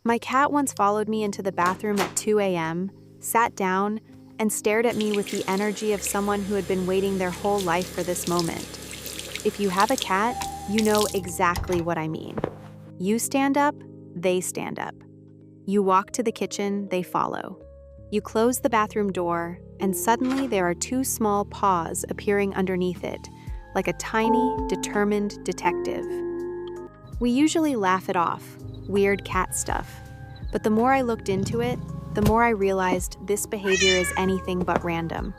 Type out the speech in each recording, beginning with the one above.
My cat once followed me into the bathroom at 2 a.m., sat down, and stared at me with the energy of someone who had been waiting their whole life for this moment. If you have a cat, you know exactly what I mean. You stand up, they stand up. You walk to the kitchen, they follow. You close the bathroom door, and suddenly there are two small paws appearing underneath it, like a tiny, determined detective. We usually laugh it off, weird cat stuff. But the more I looked into it, the more I realized this behavior is anything but random.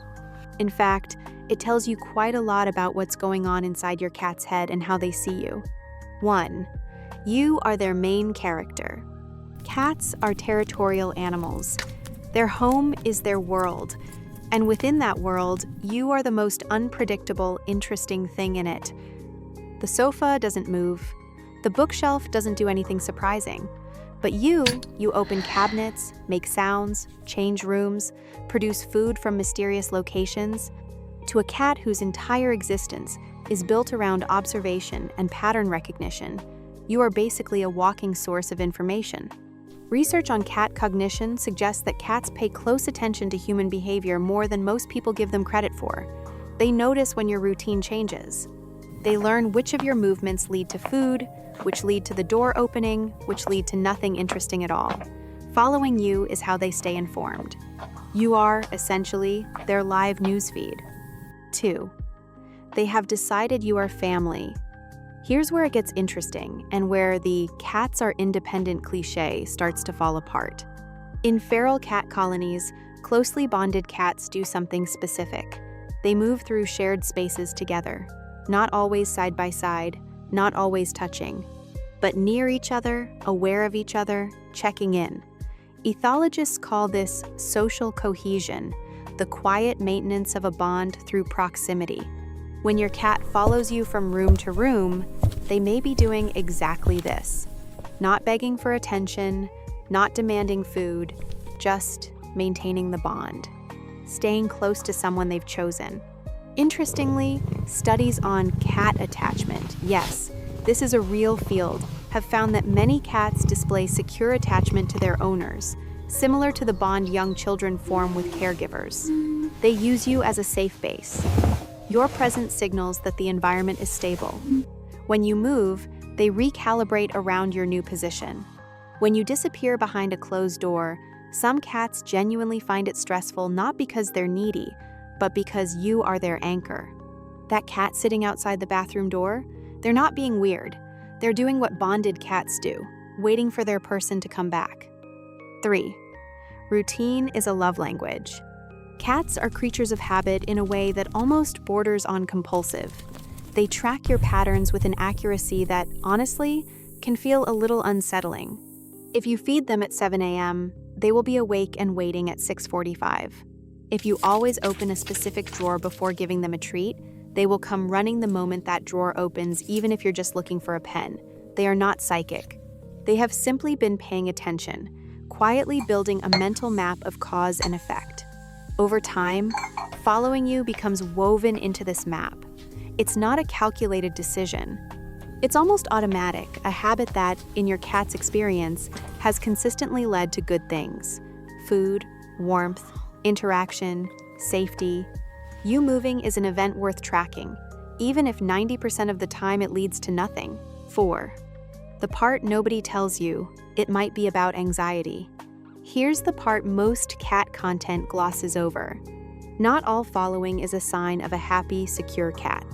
In fact, it tells you quite a lot about what's going on inside your cat's head and how they see you. 1. You are their main character. Cats are territorial animals. Their home is their world, and within that world, you are the most unpredictable, interesting thing in it. The sofa doesn't move. The bookshelf doesn't do anything surprising. But you open cabinets, make sounds, change rooms, produce food from mysterious locations. To a cat whose entire existence is built around observation and pattern recognition, you are basically a walking source of information. Research on cat cognition suggests that cats pay close attention to human behavior more than most people give them credit for. They notice when your routine changes. They learn which of your movements lead to food, which lead to the door opening, which lead to nothing interesting at all. Following you is how they stay informed. You are, essentially, their live newsfeed. 2. They have decided you are family. Here's where it gets interesting and where the cats are independent cliché starts to fall apart. In feral cat colonies, closely bonded cats do something specific. They move through shared spaces together, not always side by side, not always touching, but near each other, aware of each other, checking in. Ethologists call this social cohesion, the quiet maintenance of a bond through proximity. When your cat follows you from room to room, they may be doing exactly this. Not begging for attention, not demanding food, just maintaining the bond. Staying close to someone they've chosen. Interestingly, studies on cat attachment, yes, this is a real field, have found that many cats display secure attachment to their owners, similar to the bond young children form with caregivers. They use you as a safe base. Your presence signals that the environment is stable. When you move, they recalibrate around your new position. When you disappear behind a closed door, some cats genuinely find it stressful not because they're needy, but because you are their anchor. That cat sitting outside the bathroom door, they're not being weird. They're doing what bonded cats do, waiting for their person to come back. 3. Routine is a love language. Cats are creatures of habit in a way that almost borders on compulsive. They track your patterns with an accuracy that, honestly, can feel a little unsettling. If you feed them at 7 a.m., they will be awake and waiting at 6:45. If you always open a specific drawer before giving them a treat, they will come running the moment that drawer opens, even if you're just looking for a pen. They are not psychic. They have simply been paying attention, quietly building a mental map of cause and effect. Over time, following you becomes woven into this map. It's not a calculated decision. It's almost automatic, a habit that, in your cat's experience, has consistently led to good things. Food, warmth, interaction, safety. You moving is an event worth tracking, even if 90% of the time it leads to nothing. 4. The part nobody tells you, it might be about anxiety. Here's the part most cat content glosses over. Not all following is a sign of a happy, secure cat.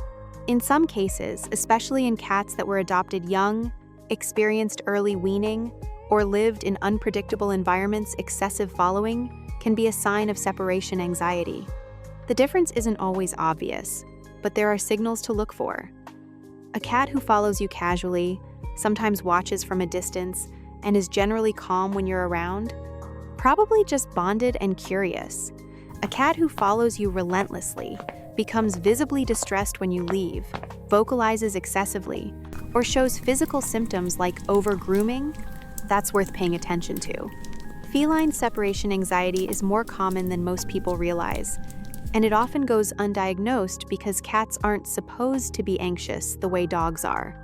In some cases, especially in cats that were adopted young, experienced early weaning, or lived in unpredictable environments, excessive following can be a sign of separation anxiety. The difference isn't always obvious, but there are signals to look for. A cat who follows you casually, sometimes watches from a distance, and is generally calm when you're around, probably just bonded and curious. A cat who follows you relentlessly, becomes visibly distressed when you leave, vocalizes excessively, or shows physical symptoms like over-grooming, that's worth paying attention to. Feline separation anxiety is more common than most people realize, and it often goes undiagnosed because cats aren't supposed to be anxious the way dogs are.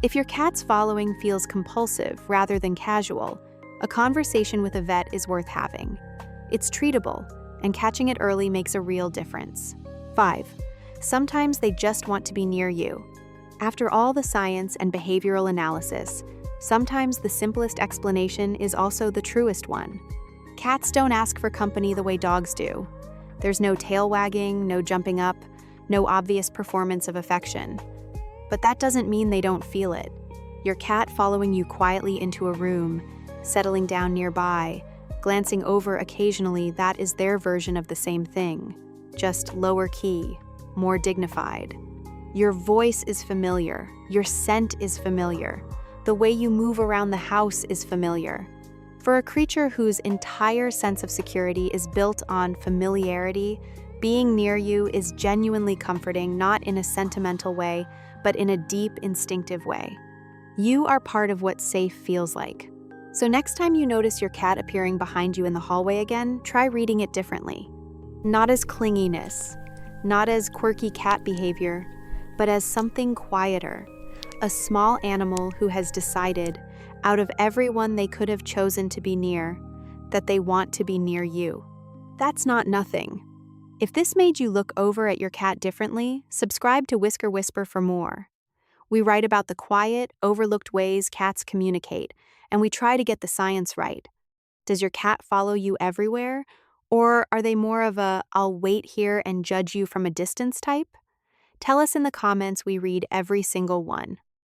If your cat's following feels compulsive rather than casual, A conversation with a vet is worth having. It's treatable, and catching it early makes a real difference. 5. Sometimes they just want to be near you. After all the science and behavioral analysis, sometimes the simplest explanation is also the truest one. Cats don't ask for company the way dogs do. There's no tail wagging, no jumping up, no obvious performance of affection. But that doesn't mean they don't feel it. Your cat following you quietly into a room, settling down nearby, glancing over occasionally, that is their version of the same thing, just lower key, more dignified. Your voice is familiar, your scent is familiar, the way you move around the house is familiar. For a creature whose entire sense of security is built on familiarity, being near you is genuinely comforting, not in a sentimental way, but in a deep, instinctive way. You are part of what safe feels like. So next time you notice your cat appearing behind you in the hallway again, try reading it differently. Not as clinginess, not as quirky cat behavior, but as something quieter. A small animal who has decided, out of everyone they could have chosen to be near, that they want to be near you. That's not nothing. If this made you look over at your cat differently, subscribe to Whisker Whisper for more. We write about the quiet, overlooked ways cats communicate, and we try to get the science right. Does your cat follow you everywhere? Or are they more of a "I'll wait here and judge you from a distance" type? Tell us in the comments, we read every single one.